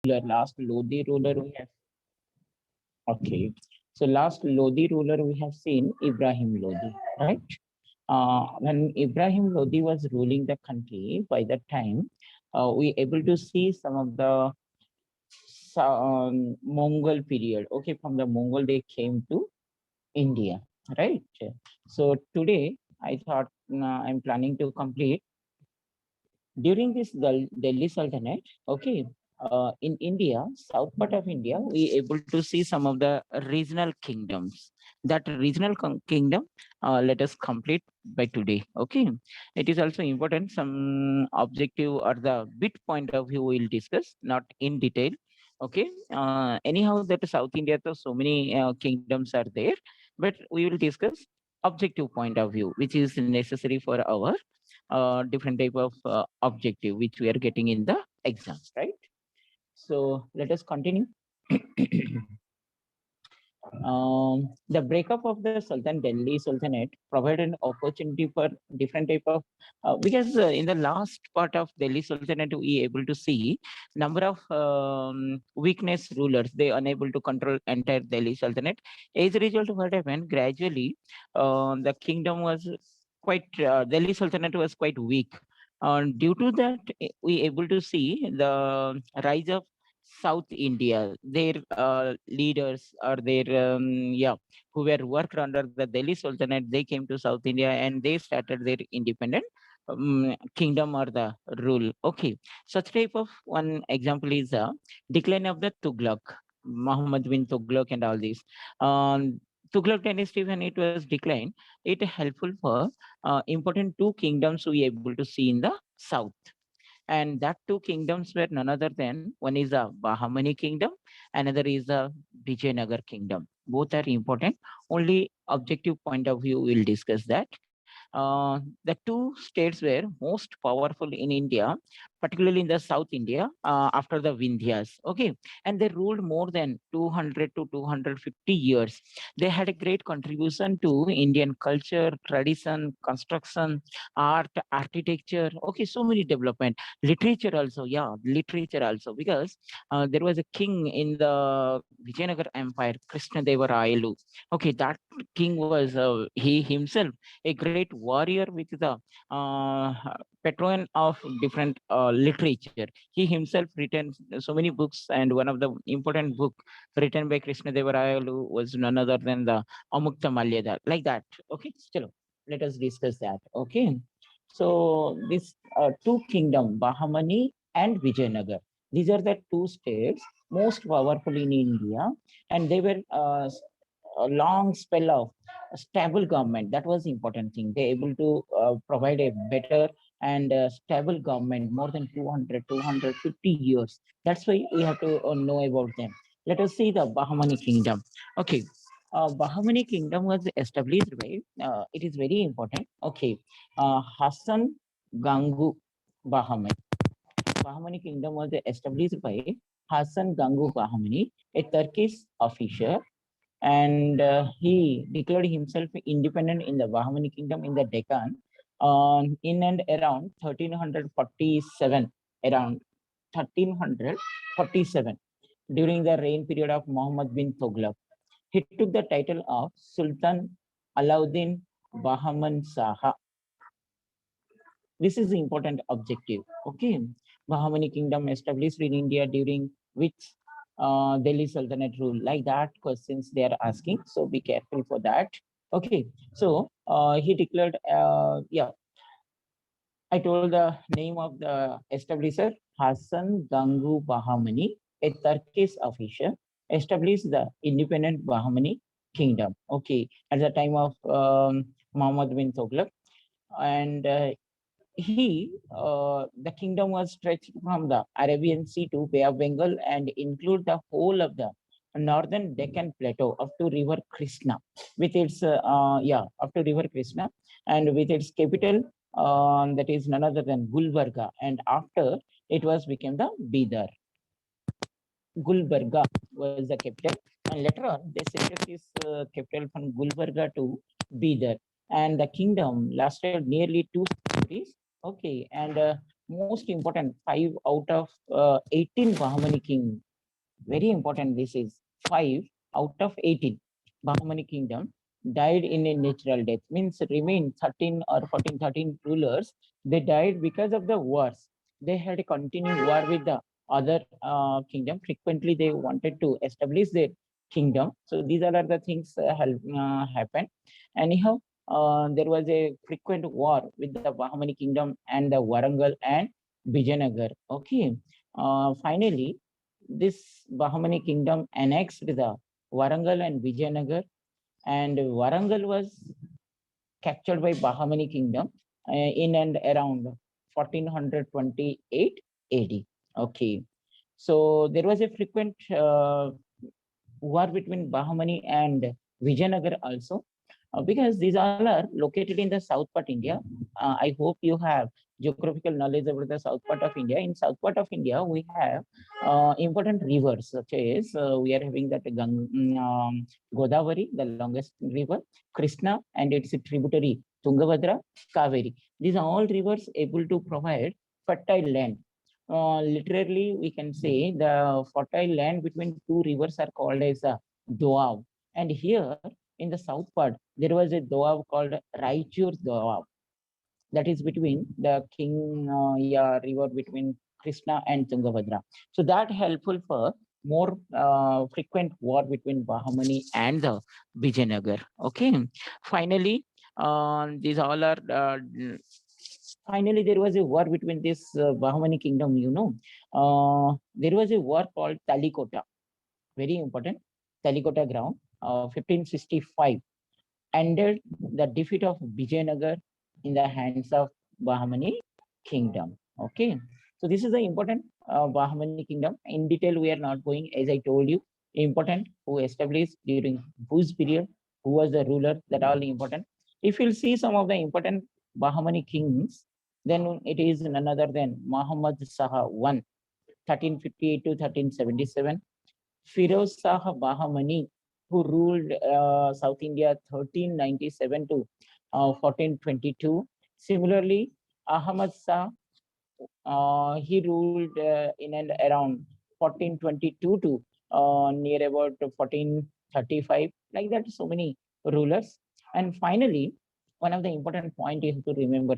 last Lodi ruler we have. Okay. So last Lodi ruler we have seen Ibrahim Lodi, right? When Ibrahim Lodi was ruling the country, by that time, we able to see some of the Mongol period. Okay, from the Mongol they came to India, right? So today I thought I'm planning to complete during this Delhi Sultanate. Okay, in India, south part of India, we able to see some of the regional kingdoms. That regional kingdom, let us complete by today. Okay, it is also important. Some objective or the bit point of view we'll discuss, not in detail. Okay, anyhow, that South India, so many kingdoms are there, but we will discuss objective point of view, which is necessary for our different type of objective which we are getting in the exams, right? So let us continue. The breakup of the Sultan Delhi Sultanate provided an opportunity for different type of because in the last part of Delhi Sultanate we able to see number of weakness rulers, they unable to control entire Delhi Sultanate. As a result, what happened gradually, the kingdom was quite Delhi Sultanate was quite weak. Due to that, we able to see the rise of South India, their leaders or their who were worked under the Delhi Sultanate, they came to South India and they started their independent kingdom or the rule. Okay, such type of one example is the decline of the Tughlaq, Muhammad bin Tughlaq, and all these. Tughlaq dynasty, when it was declined, it helpful for important two kingdoms we able to see in the south, and that two kingdoms were none other than one is the Bahamani kingdom, another is the Vijayanagar kingdom. Both are important. Only objective point of view we'll discuss that. The two states were most powerful in India, particularly in the South India, after the Vindhyas. Okay, and they ruled more than 200 to 250 years. They had a great contribution to Indian culture, tradition, construction, art, architecture. Okay, so many development, literature also. Yeah, literature also, because there was a king in the Vijayanagar Empire, Krishna Deva Rayalu. Okay, that king was he himself a great warrior with the uh, patron of different literature. He himself written so many books, and one of the important book written by Krishna Deva Rayalu was none other than the Amukta Malyada. Like that. Okay, still let us discuss that. Okay, so this two kingdom, Bahamani and Vijayanagar. These are the two states most powerful in India, and they were a long spell of a stable government. That was the important thing. They able to provide a better and stable government more than 200, 250 years. That's why we have to know about them. Let us see the Bahamani kingdom. Okay. Bahamani kingdom was established by, it is very important. Okay. Hassan Gangu Bahamani. Bahamani kingdom was established by Hassan Gangu Bahamani, a Turkish officer, and he declared himself independent in the Bahmani kingdom in the Deccan in and around 1347, around 1347, during the reign period of Muhammad bin Tughlaq. He took the title of Sultan Alauddin Bahman Saha. This is the important objective. Okay, Bahmani kingdom established in India during which Delhi Sultanate rule. Like that questions they are asking. So be careful for that. Okay, so he declared, I told the name of the establisher, Hassan Gangu Bahamani, a Turkish official, established the independent Bahamani kingdom. Okay, at the time of Muhammad bin Tughlaq, and the kingdom was stretched from the Arabian Sea to Bay of Bengal and include the whole of the northern Deccan Plateau up to River Krishna, with its up to River Krishna, and with its capital that is none other than Gulbarga, and after it was became the Bidar. Gulbarga was the capital, and later on they shifted this capital from Gulbarga to Bidar, and the kingdom lasted nearly 2 centuries. Okay, and most important, 5 out of 18 Bahmani king. Very important. This is 5 out of 18 Bahmani kingdom died in a natural death. Means remain 13 or 14, 13 rulers. They died because of the wars. They had a continued war with the other kingdom. Frequently, they wanted to establish their kingdom. So these are the things happened. Anyhow, there was a frequent war with the Bahmani kingdom and the Warangal and Vijayanagar. Okay. Finally, this Bahmani kingdom annexed the Warangal and Vijayanagar, and Warangal was captured by Bahmani kingdom in and around 1428 AD. Okay, so there was a frequent war between Bahmani and Vijayanagar also, because these all are located in the south part India. I hope you have geographical knowledge about the south part of India. In south part of India, we have important rivers, such as we are having that Godavari, the longest river, Krishna, and its tributary Tungabhadra, Kaveri. These are all rivers able to provide fertile land. Literally, we can say the fertile land between two rivers are called as a Doab. And here in the south part, there was a Doab called Raichur Doab. That is between the river between Krishna and Tungabhadra. So that helpful for more frequent war between Bahmani and the Vijayanagar. Okay. Finally, these all are finally there was a war between this Bahmani kingdom, there was a war called Talikota, very important, Talikota ground, 1565, ended the defeat of Vijayanagar in the hands of Bahmani kingdom. Okay, so this is the important Bahmani kingdom. In detail, we are not going, as I told you, important who established during whose period, who was the ruler, that all important. If you'll see some of the important Bahmani kings, then it is none other than Muhammad Shah I, 1358 to 1377, Firoz Shah Bahmani, who ruled South India 1397 to 1422. Similarly, Ahmad Shah, he ruled in and around 1422 to near about 1435. Like that, so many rulers. And finally, one of the important point you have to remember,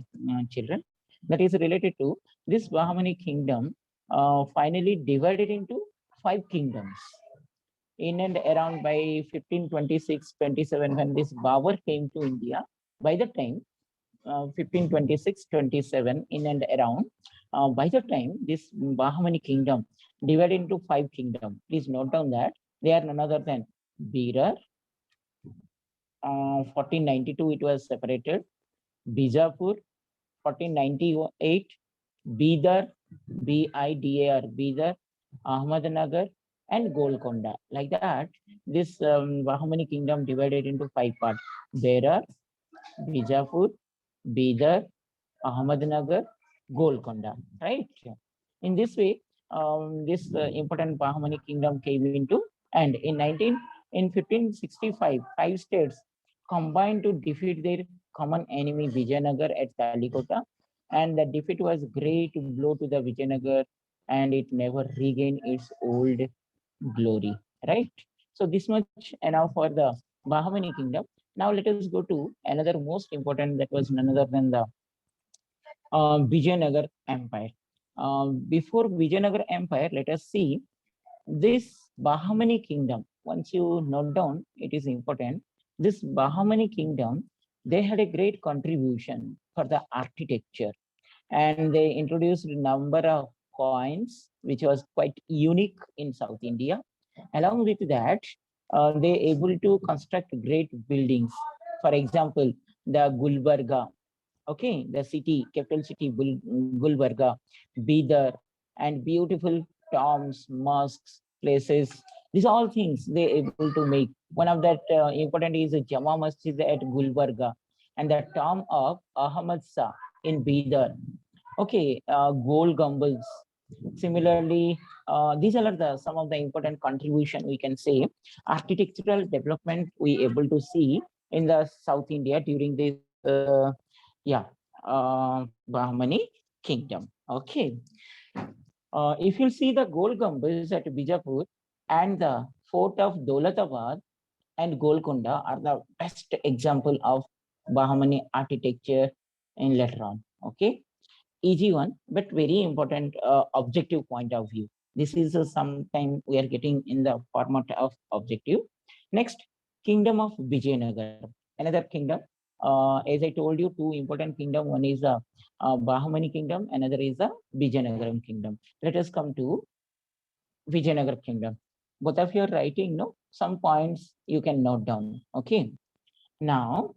children, that is related to this Bahmani kingdom finally divided into 5 kingdoms in and around by 1526-27, when this Babur came to India. By the time 1526-27, in and around, by the time this Bahmani kingdom divided into 5 kingdoms, please note down that they are none other than Berar. 1492 it was separated. Bijapur, 1498, Bidar, Bidar, Bidar, Ahmednagar, and Golconda. Like that, this Bahmani kingdom divided into 5 parts: Berar, Bijapur, Bidar, Ahmednagar, Golconda. Right? In this way, this important Bahmani kingdom came into, and in 1565, 5 states combined to defeat their common enemy Vijayanagar at Talikota, and the defeat was great blow to the Vijayanagar, and it never regained its old glory. Right? So this much enough for the Bahmani kingdom. Now let us go to another most important, that was none other than the Vijayanagar Empire. Before Vijayanagar Empire, let us see this Bahmani kingdom. Once you note down, it is important. This Bahmani kingdom, they had a great contribution for the architecture, and they introduced a number of coins, which was quite unique in South India. Along with that, they able to construct great buildings. For example, the Gulbarga, okay, the city, capital city, Gulbarga, Bidar, and beautiful tombs, mosques, places. These all things they able to make. One of that important is a Jama Masjid at Gulbarga, and the tomb of Ahmad Shah in Bidar. Okay, gold gumbals. Similarly, these are the some of the important contribution, we can say, architectural development we able to see in the South India during this yeah Bahmani kingdom. Okay. If you see the gold gumbaz at Bijapur and the fort of Dolatabad and Golconda are the best example of Bahmani architecture in later on. Okay, easy one, but very important objective point of view. This is sometime we are getting in the format of objective. Next, Kingdom of Vijayanagar, another kingdom. As I told you, two important kingdom. One is the Bahmani kingdom, another is the Vijayanagaram kingdom. Let us come to Vijayanagar kingdom. Both of you are writing, no? Some points you can note down. Okay. Now,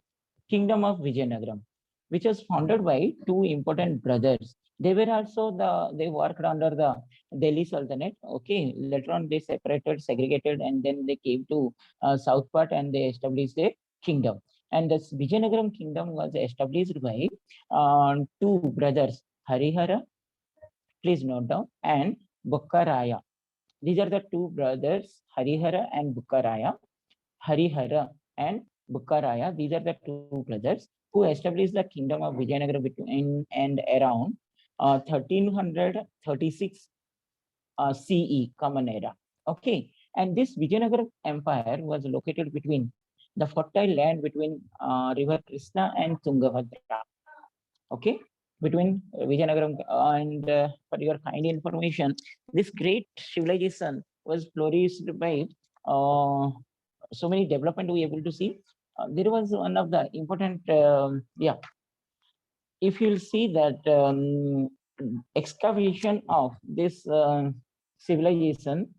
Kingdom of Vijayanagaram, which was founded by two important brothers. They were also they worked under the Delhi Sultanate. Okay. Later on, they separated, segregated, and then they came to South part and they established a kingdom. And this Vijayanagaram kingdom was established by two brothers, Harihara, please note down, and Bukkaraya. These are the two brothers, Harihara and Bukkaraya. Harihara and Bukkaraya, these are the two brothers who established the kingdom of Vijayanagara between and around 1336 CE, Common Era. Okay, and this Vijayanagara Empire was located between the fertile land between River Krishna and Tungabhadra. Okay, between Vijayanagaram and for your kind information, this great civilization was flourished by uh, so many development we able to see. There was one of the important, yeah, if you'll see that excavation of this civilization,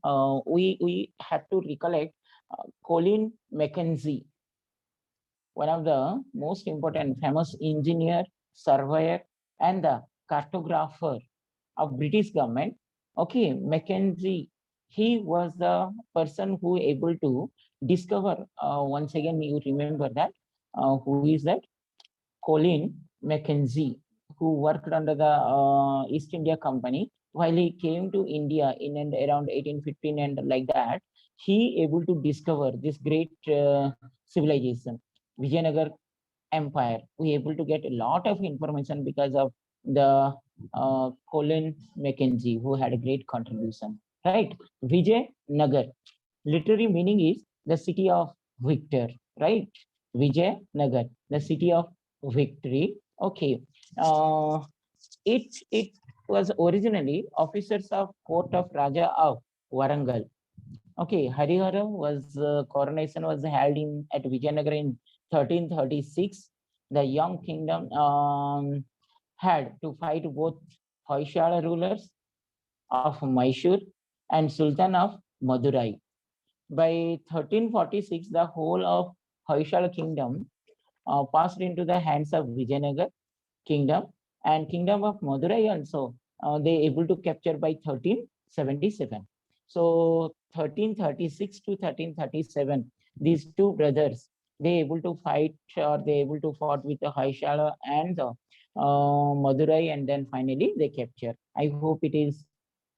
we had to recollect Colin Mackenzie, one of the most important famous engineer, surveyor, and the cartographer of British government. Okay, Mackenzie, he was the person who able to discover, once again, you remember that, who is that? Colin Mackenzie, who worked under the East India Company. While he came to India in and around 1815 and like that, he able to discover this great civilization, Vijayanagar Empire. We able to get a lot of information because of the Colin Mackenzie, who had a great contribution. Right, Vijay Nagar. Literary meaning is the city of victor. Right, Vijay Nagar, the city of victory. Okay, uh, it was originally officers of court of Raja of Warangal. Okay, Harihara was coronation was held in at Vijayanagar in 1336. The young kingdom had to fight both Hoysala rulers of Mysore and Sultan of Madurai. By 1346, the whole of Hoysala kingdom passed into the hands of Vijayanagar kingdom, and kingdom of Madurai also they able to capture by 1377. So 1336 to 1337, these two brothers, they able to fight or they able to fought with the Hoysala and the Madurai, and then finally they capture. I hope it is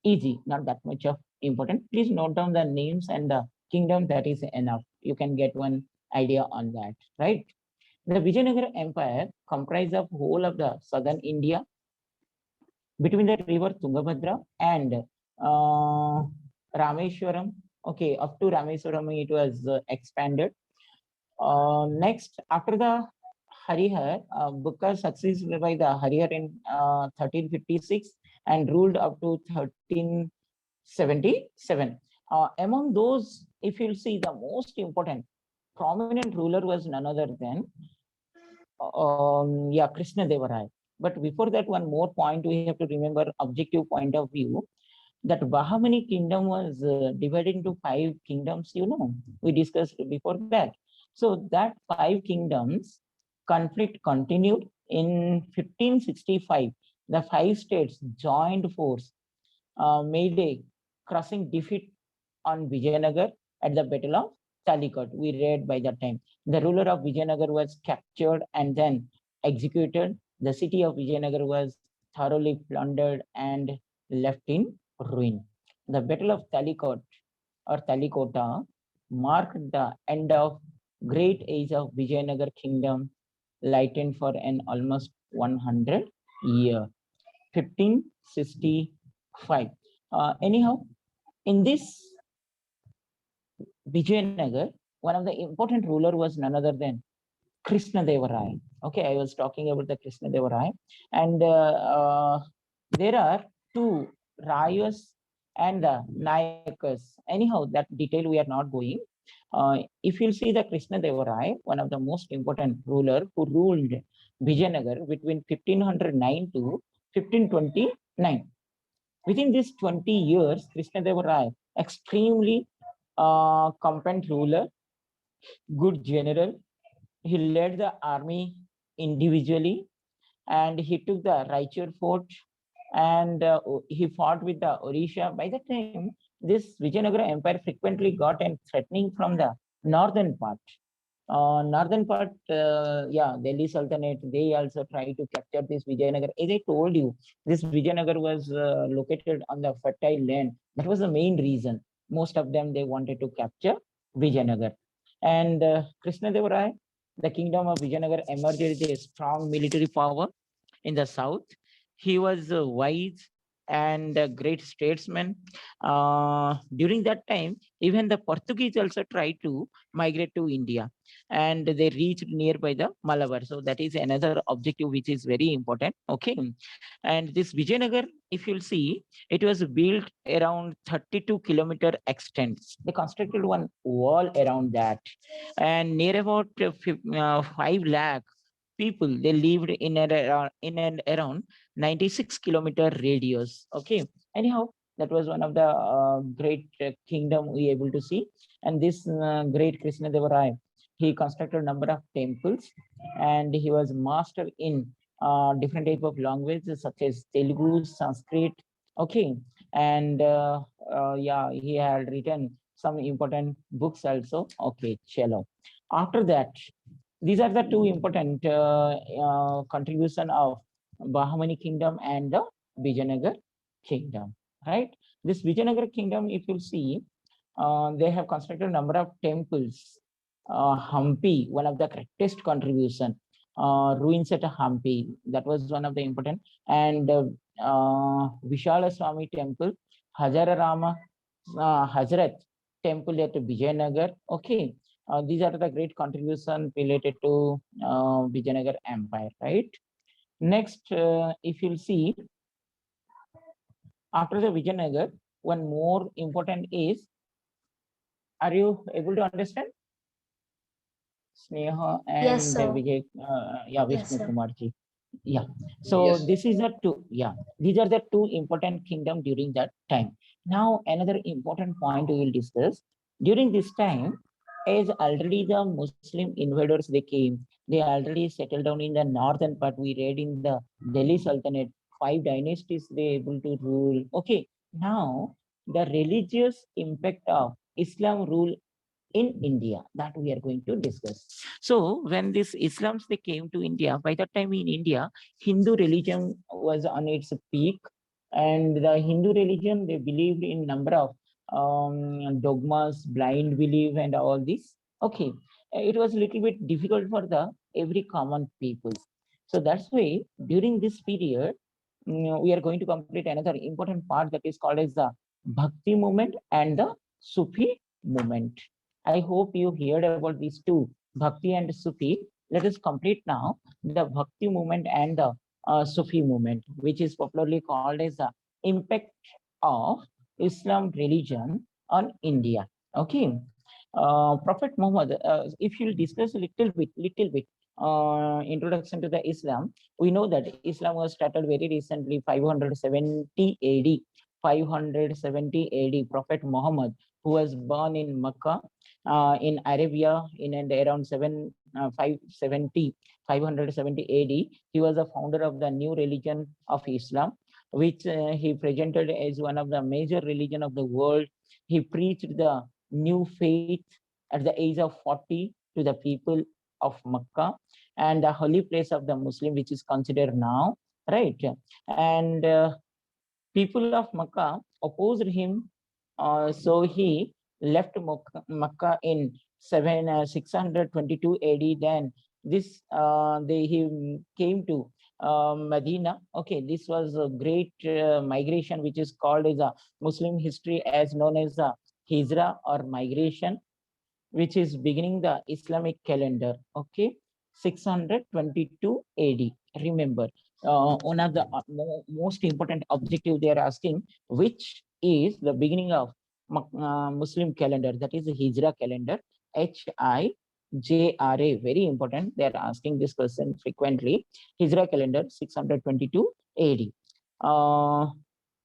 easy, not that much of important. Please note down the names and the kingdom, that is enough. You can get one idea on that, right? The Vijayanagara Empire comprised of whole of the southern India between the river Tungabhadra and Rameswaram. Okay, up to Rameswaram it was expanded. Next, after the Harihar, Bukka succeeded by the Harihar in 1356 and ruled up to 1377. Among those, if you'll see, the most important prominent ruler was none other than yeah, Krishna Devaraya. But before that, one more point we have to remember, objective point of view, that Bahmani kingdom was divided into 5 kingdoms, you know, we discussed before that. So that 5 kingdoms conflict continued in 1565. The 5 states joined force, made a crushing defeat on Vijayanagar at the Battle of Talikot. We read by that time. The ruler of Vijayanagar was captured and then executed. The city of Vijayanagar was thoroughly plundered and left in ruin. The Battle of Talikot or Talikota marked the end of great age of Vijayanagar kingdom, lightened for an almost 100 year. 1565. Anyhow, in this Vijayanagar, one of the important ruler was none other than Krishna Deva Raya. Okay, I was talking about the Krishna Deva Raya, and there are two Rayas and the Nayakas. Anyhow, that detail we are not going. If you'll see the Krishna Deva Raya, one of the most important ruler who ruled Vijayanagar between 1509 to 1529. Within these 20 years, Krishna Deva Raya, extremely competent ruler, good general. He led the army individually, and he took the Raichur fort, and he fought with the Odisha. By the time, this Vijayanagara Empire frequently got and threatening from the northern part. Northern part, yeah, Delhi Sultanate, they also tried to capture this Vijayanagar. As I told you, this Vijayanagar was located on the fertile land. That was the main reason. Most of them, they wanted to capture Vijayanagar. And Krishna Deva Raya, the kingdom of Vijayanagar emerged as a strong military power in the south. He was wise and a great statesman. During that time, even the Portuguese also tried to migrate to India, and they reached nearby the Malabar. So that is another objective which is very important. Okay. And this Vijayanagar, if you'll see, it was built around 32-kilometer extent. They constructed one wall around that, and near about 5 lakh people, they lived in and around 96-kilometer radius. Okay. Anyhow, that was one of the great kingdom we able to see. And this great Krishna Deva Raya, he constructed a number of temples, and he was master in different type of languages such as Telugu, Sanskrit. Okay. And yeah, he had written some important books also. Okay, chalo. After that, these are the two important contribution of Bahamani kingdom and the Vijayanagar kingdom, right? This Vijayanagar kingdom, if you see, they have constructed a number of temples. Hampi, one of the greatest contribution, ruins at Hampi, that was one of the important, and Vishala Swami temple, Hajararama Hazrat temple at Vijayanagar. Okay, these are the great contribution related to Vijayanagar Empire, right? Next, if you'll see, after the Vijayanagar, one more important is, are you able to understand? Sneha Yes, and sir. Vijay, yeah, Yes, Vishnu sir. Kumarji. Yeah. So Yes. this is the two, yeah, these are the two important kingdom during that time. Now, another important point we will discuss. During this time, as already the Muslim invaders, they came, they already settled down in the northern part. We read in the Delhi Sultanate, 5 dynasties they able to rule. Okay. Now, the religious impact of Islam rule in India, that we are going to discuss. So when these Islams they came to India, by that time in India, Hindu religion was on its peak, and the Hindu religion, they believed in number of dogmas, blind belief, and all this. Okay, it was a little bit difficult for the every common people. So that's why during this period, we are going to complete another important part that is called as the Bhakti movement and the Sufi movement. I hope you heard about these two, Bhakti and Sufi. Let us complete now the Bhakti movement and the Sufi movement, which is popularly called as the impact of Islam religion on India. Okay. Prophet Muhammad, if you discuss a little bit, introduction to the Islam, we know that Islam was started very recently, 570 AD. 570 AD, Prophet Muhammad, who was born in Mecca, in Arabia, in and around 570 AD. He was the founder of the new religion of Islam, which he presented as one of the major religion of the world. He preached the new faith at the age of 40 to the people of Mecca, and the holy place of the Muslim, which is considered now, right? And people of Makkah opposed him, so he left Makkah in 622 AD. Then he came to Medina. Okay, this was a great migration, which is called as a Muslim history as known as a Hijra or migration, which is beginning the Islamic calendar. Okay, 622 AD. Remember, one of the most important objective they are asking, which is the beginning of Muslim calendar, that is the Hijra calendar, Hijra. Very important. They are asking this question frequently. Hijra calendar 622 AD.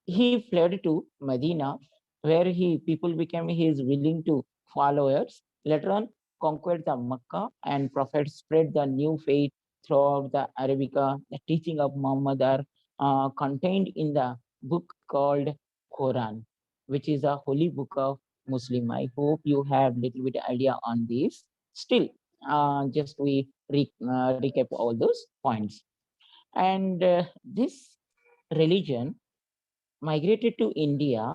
He fled to Medina, where people became his willing to followers. Later on, conquered the Makkah, and Prophet spread the new faith throughout the Arabica. The teaching of Muhammad are contained in the book called Quran, which is a holy book of Muslim. I hope you have little bit idea on this. Still, just we recap all those points. And this religion migrated to India.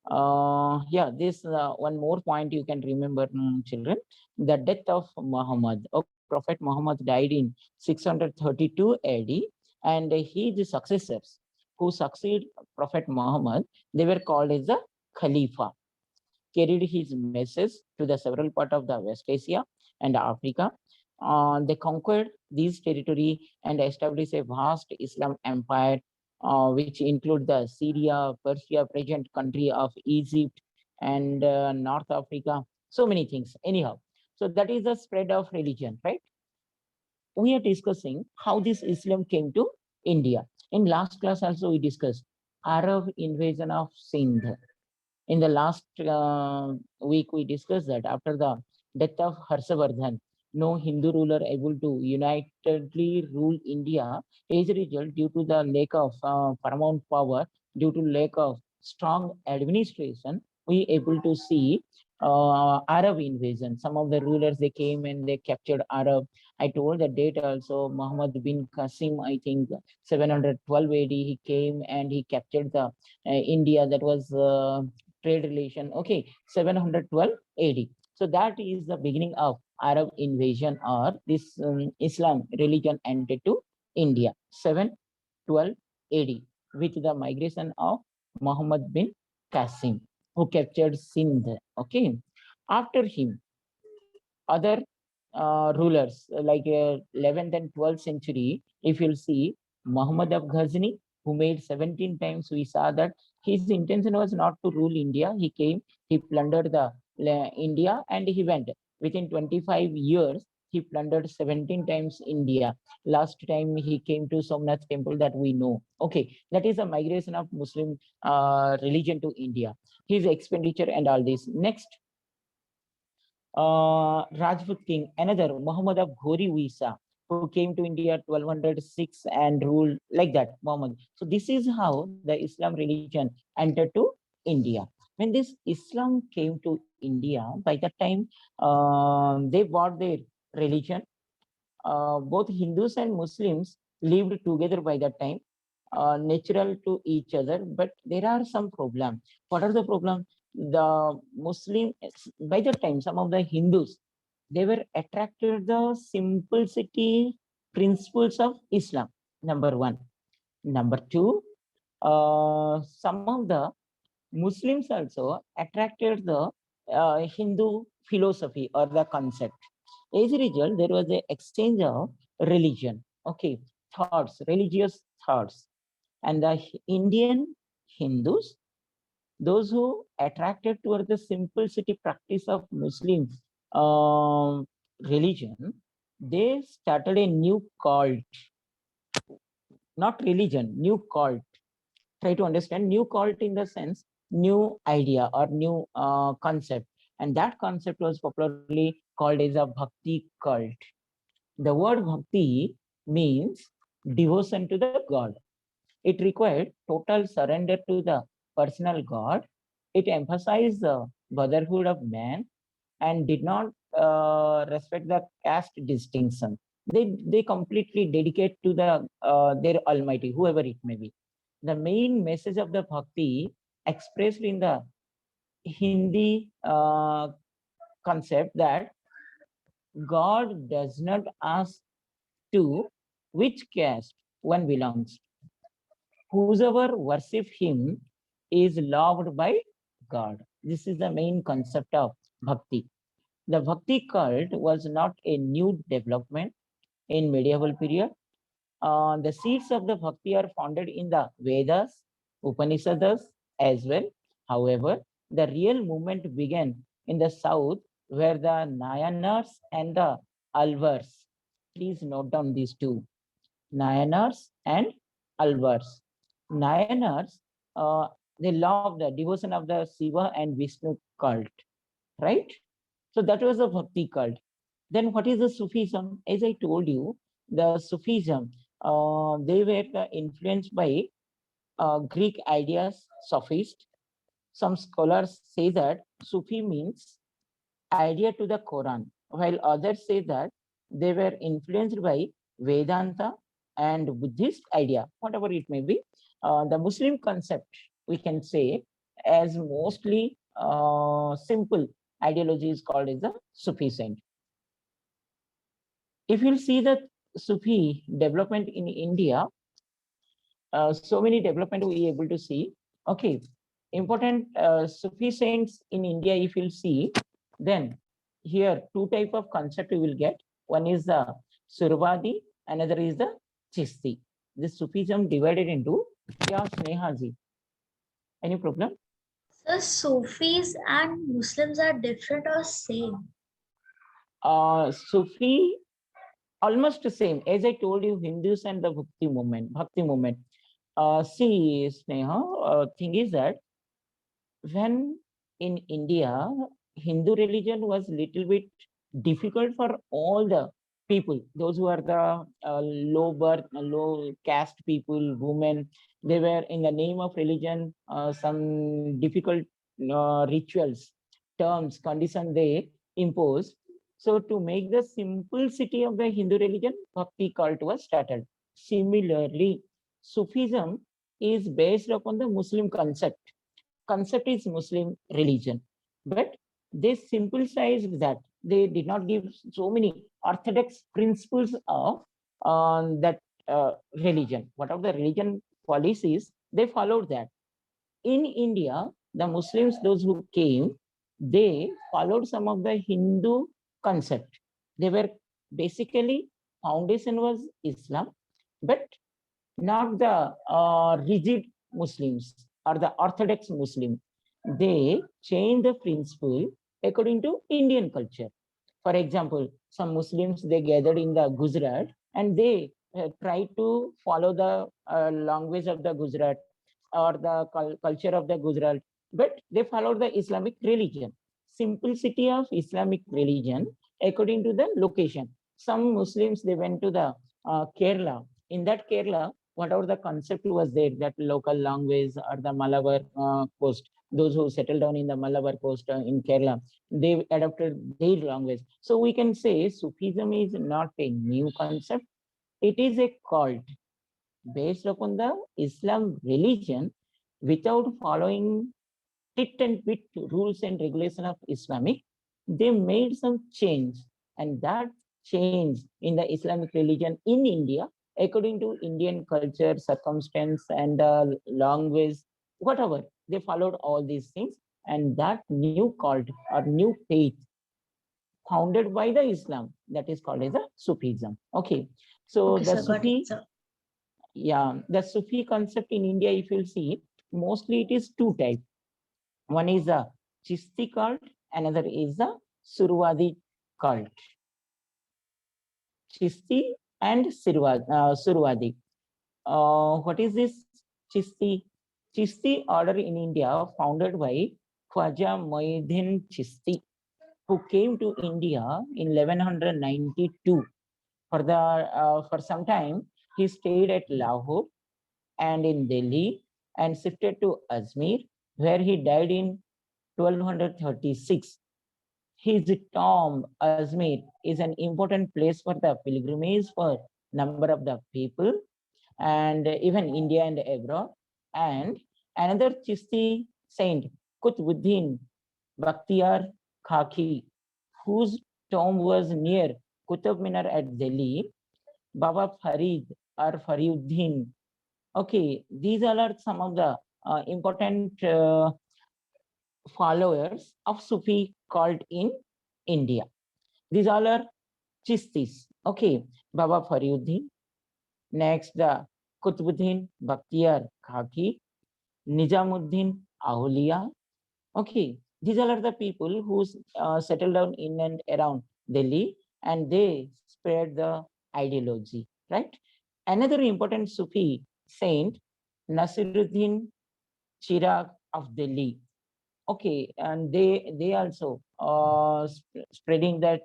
Yeah, this one more point you can remember, children. The death of Muhammad. Prophet Muhammad died in 632 AD, and his successors who succeed Prophet Muhammad, they were called as the Khalifa, carried his message to the several part of the West Asia and Africa. They conquered these territory and established a vast Islam empire, which include the Syria, Persia, present country of Egypt, and North Africa. So many things. Anyhow, so that is the spread of religion, right? We are discussing how this Islam came to India. In last class also we discussed Arab invasion of Sindh. In the last week, we discussed that after the death of Harshavardhan, no Hindu ruler able to unitedly rule India. As a result, due to the lack of paramount power, due to lack of strong administration, we able to see Arab invasion. Some of the rulers, they came and they captured Arab. I told the date also, Muhammad bin Qasim, I think 712 AD, he came and he captured the India. That was trade relation. Okay, 712 AD. So that is the beginning of Arab invasion, or this Islam religion entered to India, 712 AD, with the migration of Muhammad bin Qasim, who captured Sindh. Okay, after him, other rulers like 11th and 12th century, if you'll see Muhammad of Ghazni, who made 17 times, we saw that his intention was not to rule India. He came, he plundered the India, and he went. Within 25 years, he plundered 17 times India. Last time he came to Somnath temple, that we know. Okay, that is a migration of Muslim religion to India. His expenditure and all this. Next, Rajput king, another Muhammad of Ghori Visa, who came to India 1206 and ruled like that, Muhammad. So this is how the Islam religion entered to India. When this Islam came to India, by that time, they brought their religion. Both Hindus and Muslims lived together by that time, natural to each other, but there are some problems. What are the problems? The Muslim, by the time, some of the Hindus, they were attracted the simplicity principles of Islam, number one. Number two, some of the Muslims also attracted the Hindu philosophy or the concept. As a result, there was an exchange of religion, okay, thoughts, religious thoughts. And the Indian Hindus, those who attracted toward the simplicity practice of Muslim religion, they started a new cult, not religion, new cult. Try to understand new cult in the sense new idea or new concept. And that concept was popularly called as a bhakti cult. The word bhakti means devotion to the God. It required total surrender to the personal God. It emphasized the brotherhood of man and did not respect the caste distinction. They completely dedicate to the their Almighty, whoever it may be. The main message of the bhakti expressed in the Hindi concept that God does not ask to which caste one belongs. Whosoever worship him is loved by God. This is the main concept of bhakti. The bhakti cult was not a new development in medieval period. The seeds of the bhakti are founded in the Vedas, Upanishads as well. However, the real movement began in the south where the Nayanars and the Alvars. Please note down these two, Nayanars and Alvars. Nayanars, they love the devotion of the Shiva and Vishnu cult, right? So that was a bhakti cult. Then what is the Sufism? As I told you, the Sufism, they were influenced by Greek ideas, sophist. Some scholars say that Sufi means idea to the Quran, while others say that they were influenced by Vedanta and Buddhist idea, whatever it may be. The Muslim concept, we can say, as mostly simple ideology is called as the Sufi saint. If you see the Sufi development in India, so many development we able to see. Okay, important Sufi saints in India, if you'll see, then here two type of concept you will get. One is the Survadi, another is the Chisti. This Sufism divided into, yeah, Snehaji. Any problem? So Sufis and Muslims are different or same? Sufi almost the same. As I told you, Hindus and the Bhakti movement. See, Sneha, thing is that when in India, Hindu religion was little bit difficult for all the people, those who are the low birth, low caste people, women, they were in the name of religion, some difficult rituals, terms, condition they imposed. So to make the simplicity of the Hindu religion, Bhakti cult was started. Similarly, Sufism is based upon the Muslim concept. Concept is Muslim religion, but they simplified that. They did not give so many orthodox principles of that religion. What of the religion policies, they followed that. In India, the Muslims, those who came, they followed some of the Hindu concept. They were basically, foundation was Islam, but not the rigid Muslims or the Orthodox Muslim. They change the principle according to Indian culture. For example, some Muslims, they gathered in the Gujarat and they try to follow the language of the Gujarat or the culture of the Gujarat, but they followed the Islamic religion. Simplicity of Islamic religion according to the location. Some Muslims, they went to the Kerala. In that Kerala, whatever the concept was there, that local language or the Malabar coast, those who settled down in the Malabar coast in Kerala, they adopted their language. So we can say Sufism is not a new concept. It is a cult based upon the Islam religion without following tit and bit rules and regulation of Islamic. They made some change, and that change in the Islamic religion in India, according to Indian culture, circumstance, and language, whatever, they followed all these things, and that new cult or new faith founded by the Islam, that is called as a Sufism. Okay, so Okay, the sir, got it, Sufi, sir. yeah, the Sufi concept in India, if you'll see, mostly it is two types. One is a Chisti cult, another is a Surwadi cult. Chisti and Surwadi. What is this Chisti? Chisti order in India founded by Khwaja Moinuddin Chisti, who came to India in 1192. For some time, he stayed at Lahore and in Delhi and shifted to Ajmer, where he died in 1236. His tomb, Ajmer, is an important place for the pilgrimage for number of the people and even India and abroad. And another Chisti saint, Qutbuddin Bakhtiyar Khaki, whose tomb was near Qutub Minar at Delhi, Baba Farid or Fariuddin. Okay, these all are some of the important followers of Sufi cult in India. These all are Chistis. Okay, Baba Fariuddin. Next, the Qutbuddin Bakhtiyar Khaki, Nizamuddin Auliya. Okay, these all are the people who settled down in and around Delhi, and they spread the ideology, right? Another important Sufi saint, Nasiruddin Chirag of Delhi. Okay, and they also spreading that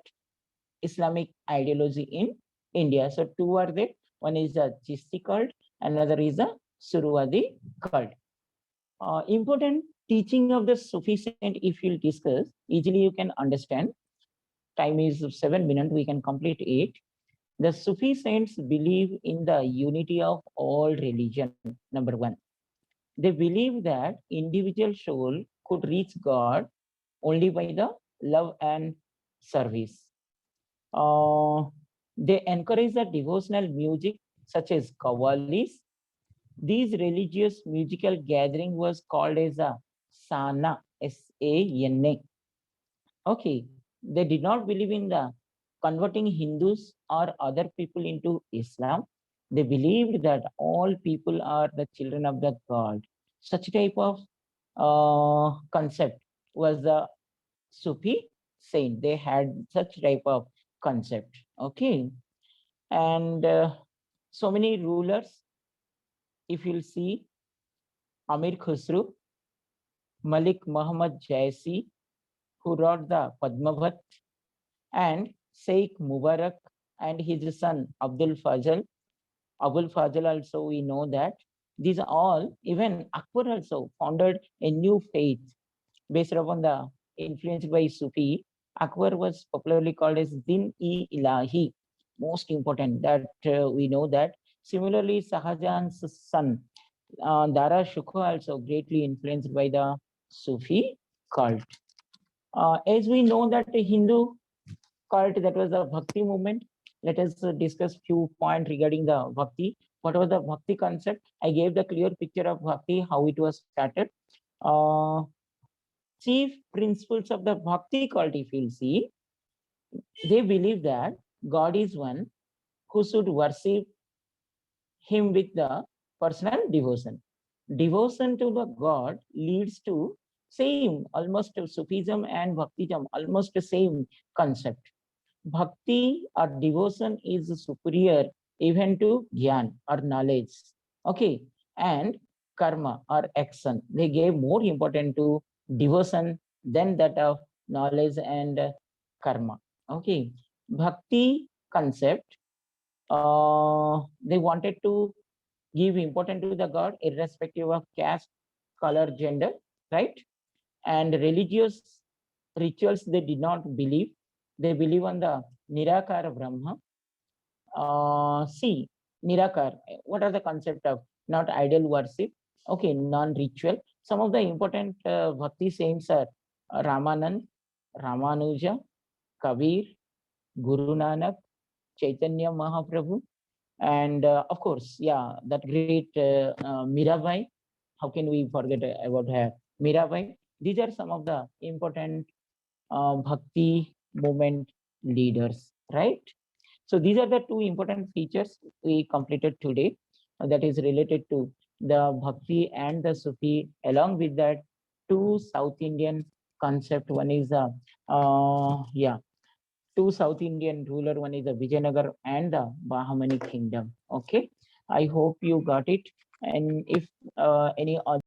Islamic ideology in India. So two are there. One is the Chisti cult, another is the Suruwadi cult. Important teaching of the Sufi saint, if you'll discuss, easily you can understand. Time is 7 minutes, we can complete it. The Sufi saints believe in the unity of all religion, number one. They believe that individual soul could reach God only by the love and service. Uh, they encourage the devotional music such as qawwalis. These religious musical gathering was called as a sana, S-A-N-A. Okay, they did not believe in the converting Hindus or other people into Islam. They believed that all people are the children of the God. Such type of concept was the Sufi saint. They had such type of concept. Okay, and so many rulers. If you'll see, Amir Khusru, Malik Muhammad Jaisi, who wrote the Padmavat, and Sheikh Mubarak and his son Abdul Fazal. Abul Fazal also, we know that these all, even Akbar also founded a new faith based upon the influenced by Sufi. Akbar was popularly called as Din-e-Ilahi. Most important that we know that. Similarly, Shahjahan's son Dara Shukla also greatly influenced by the Sufi cult. As we know that the Hindu cult, that was the Bhakti movement. Let us discuss few points regarding the Bhakti. What was the Bhakti concept? I gave the clear picture of Bhakti, how it was started. Uh, Chief principles of the Bhakti cult, if you'll see, they believe that God is one who should worship him with the personal devotion. Devotion to the God leads to same, almost Sufism and Bhaktism, almost the same concept. Bhakti or devotion is superior even to Gyan or knowledge. Okay. And karma or action. They gave more important to devotion than that of knowledge and karma. Okay. Bhakti concept, they wanted to give importance to the God irrespective of caste, color, gender, right? And religious rituals they did not believe. They believe on the Nirakara Brahma. See, Nirakar, what are the concept of not idol worship? Okay, non-ritual. Some of the important Bhakti saints are Ramanand, Ramanuja, Kabir, Guru Nanak, Chaitanya Mahaprabhu, and of course, yeah, that great Mirabai. How can we forget about her? Mirabai. These are some of the important Bhakti movement leaders, right? So these are the two important features we completed today that is related to the Bhakti and the Sufi. Along with that, two South Indian concept. One is the yeah, two South Indian ruler. One is the Vijayanagar and the Bahamani kingdom. Okay, I hope you got it. And if any other